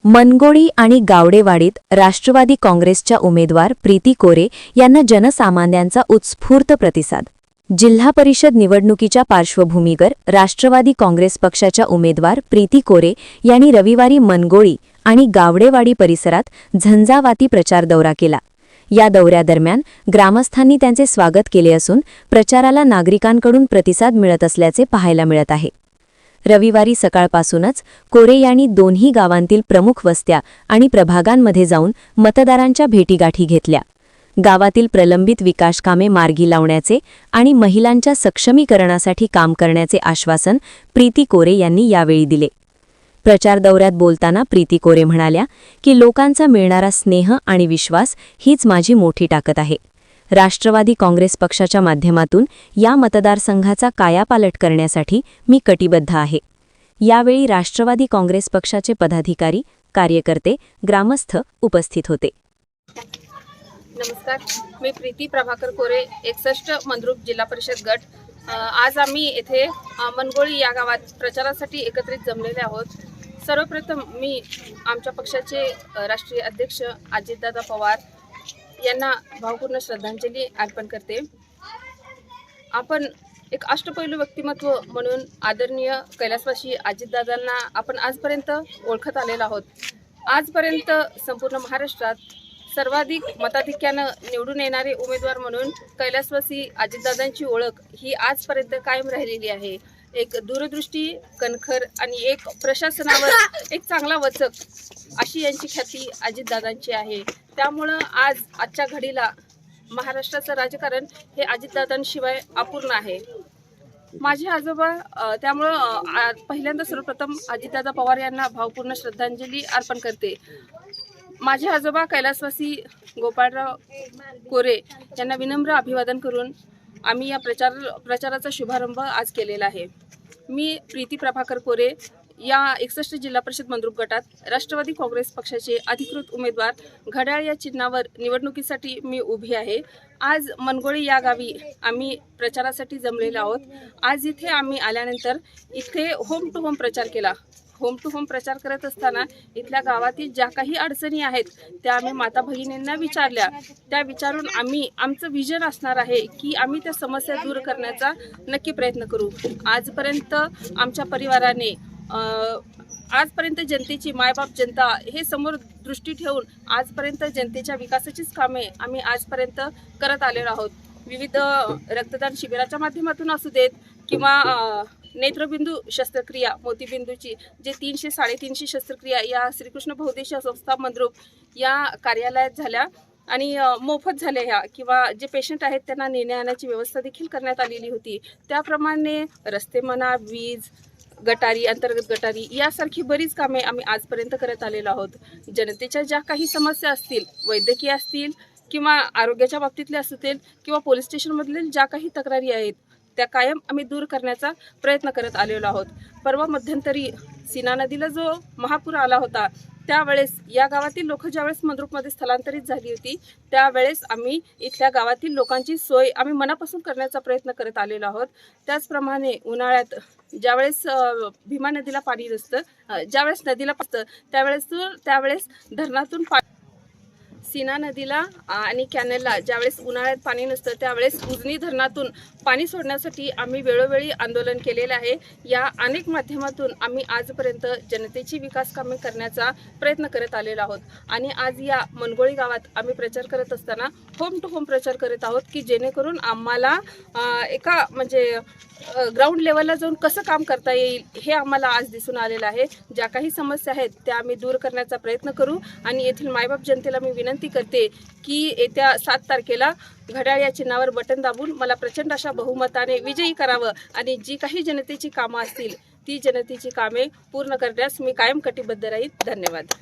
मनगोळी आणि गावडेवाडीत राष्ट्रवादी काँग्रेसच्या उमेदवार प्रीती कोरे यांना जनसामान्यांचा उत्स्फूर्त प्रतिसाद। जिल्हा परिषद निवडणुकीच्या पार्श्वभूमीवर राष्ट्रवादी काँग्रेस पक्षाच्या उमेदवार प्रीती कोरे यांनी रविवारी मनगोळी आणि गावडेवाडी परिसरात झंझावाती प्रचार दौरा केला। या दौऱ्यादरम्यान ग्रामस्थांनी त्यांचे स्वागत केले असून प्रचाराला नागरिकांकडून प्रतिसाद मिळत असल्याचे पाहायला मिळत आहे। रविवारी सकाळपासूनच कोरे यांनी दोन्ही गावांतील प्रमुख वस्त्या आणि प्रभागांमध्ये जाऊन मतदारांच्या भेटीगाठी घेतल्या। गावातील प्रलंबित विकासकामे मार्गी लावण्याचे आणि महिलांच्या सक्षमीकरणासाठी काम करण्याचे आश्वासन प्रीती कोरे यांनी यावेळी दिले। प्रचार दौऱ्यात बोलताना प्रीती कोरे म्हणाल्या की लोकांचा मिळणारा स्नेह आणि विश्वास हीच माझी मोठी ताकद आहे। राष्ट्रवादी काँग्रेस पक्षाच्या माध्यमातून या मतदारसंघाचा कायापालट करण्यासाठी मी कटिबद्ध आहे। यावेळी राष्ट्रवादी काँग्रेस पक्षाचे पदाधिकारी, कार्यकर्ते, ग्रामस्थ उपस्थित होते। नमस्कार, मी प्रीती प्रभाकर कोरे, 61 मंद्रुप जिल्हा परिषद गट। आज आम्ही येथे मनगोळी या गावात प्रचारासाठी एकत्रित जमलेले आहोत। सर्वप्रथम मी आमच्या पक्षाचे राष्ट्रीय अध्यक्ष अजितदादा पवार यांना भावपूर्ण श्रद्धांजली अर्पण करते। आपण एक अष्टपैलू व्यक्तिमत्व म्हणून आदरणीय कैलासवासी अजितदादांना आपण आजपर्यंत ओळखत आलेलो आहोत। आजपर्यंत संपूर्ण महाराष्ट्रात सर्वाधिक मताधिक्यानं निवडून येणारे उमेदवार म्हणून कैलासवासी अजितदादांची ओळख ही आजपर्यंत कायम राहिलेली आहे। एक दूरदृष्टी, कणखर आणि एक प्रशासनावर एक चांगला वचक अशी यांची ख्याती अजितदादांची आहे। त्यामुळं आजच्या घडीला महाराष्ट्राचं राजकारण हे अजितदादांशिवाय अपूर्ण आहे। माझे आजोबा त्यामुळं पहिल्यांदा सर्वप्रथम अजितदादा पवार यांना भावपूर्ण श्रद्धांजली अर्पण करते। माझे आजोबा कैलासवासी गोपाळराव कोरे यांना विनम्र अभिवादन करून आम्ही या प्रचाराचा शुभारंभ आज केलेला आहे। मी प्रीती प्रभाकर कोरे या 61 जिल्हा परिषद मंद्रुप गटात राष्ट्रवादी काँग्रेस पक्षाचे अधिकृत उमेदवार घड्याळ या चिन्हावर निवडणुकीसाठी मी उभी आहे। आज मनगोळी या गावी आम्ही प्रचारासाठी जमलेलो आहोत। आज इथे आम्ही आल्यानंतर इथे होम टू होम प्रचार केला। होम टू होम प्रचार करत असताना इथल्या गावातील ज्या काही अडचणी आहेत त्या आम्ही माता भगिनींना विचारल्या। त्या विचारून आम्ही आमचं विजन असणार आहे की आम्ही त्या समस्या दूर करण्याचा नक्की प्रयत्न करू। आजपर्यंत आमच्या परिवाराने आजपर्यंत जनतेची मायबाप जनता हे समोर दृष्टी ठेवून आजपर्यंत जनतेच्या विकासाचीच कामे आम्ही आजपर्यंत करत आलेलो आहोत। विविध रक्तदान शिबिराच्या माध्यमातून असू देत किंवा नेत्रबिंदू शस्त्रक्रिया, मोतीबिंदूची जे 300-350 शस्त्रक्रिया या श्रीकृष्ण बहुउद्देशीय संस्था मंद्रुप या कार्यालयात झाल्या आणि मोफत झाल्या ह्या, किंवा जे पेशंट आहेत त्यांना नेण्या आणण्याची व्यवस्था देखील करण्यात आलेली होती। त्याप्रमाणे रस्ते म्हणा, वीज, गटारी, अंतर्गत गटारी यासारखी बरीच कामे आम्ही आजपर्यंत करत आलेलो आहोत। जनतेच्या ज्या काही समस्या असतील, वैद्यकीय असतील किंवा आरोग्याच्या बाबतीतल्या असतील किंवा पोलीस स्टेशनमधील ज्या काही तक्रारी आहेत त्या कायम आम्ही दूर करण्याचा प्रयत्न करत आलेलो आहोत। परवा मध्यंतरी सीना नदीला जो महापूर आला होता त्यावेळेस या गावातील लोक ज्यावेळेस मंद्रुपमध्ये स्थलांतरित झाली होती त्यावेळेस आम्ही इथल्या गावातील लोकांची सोय आम्ही मनापासून करण्याचा प्रयत्न करत आलेलो आहोत। त्याचप्रमाणे उन्हाळ्यात ज्यावेळेस भीमा नदीला पाणी नसतं, ज्यावेळेस नदीला असतं त्यावेळेस धरणातून सीना नदीला आणि कॅनलला ज्यावेळेस उन्हाळ्यात पाणी नसतं त्यावेळेस उजनी धरणातून पाणी सोडण्यासाठी आम्ही वेळोवेळी आंदोलन केलेलं आहे। या अनेक माध्यमातून आम्ही आजपर्यंत जनतेची विकास कामे करण्याचा प्रयत्न करत आलेलो आहोत आणि आज या मनगोळी गावात आम्ही प्रचार करत असताना होम टू होम प्रचार करत आहोत की जेणेकरून आम्हाला एका ग्राउंड लेवलला जाऊन कसं काम करता येईल हे आम्हाला आज दिसून आलेलं आहे। ज्या काही समस्या आहेत त्या आम्ही दूर करण्याचा प्रयत्न करू आणि येथील मायबाप जनतेला मी विनंती करते की येत्या 7 तारखेला घड्याळ या चिन्हावर बटन दाबून मला प्रचंड अशा बहुमताने विजयी करावं आणि जी काही जनतेची कामं असतील ती जनतेची कामे पूर्ण करण्यास मी कायम कटिबद्ध राहील। धन्यवाद।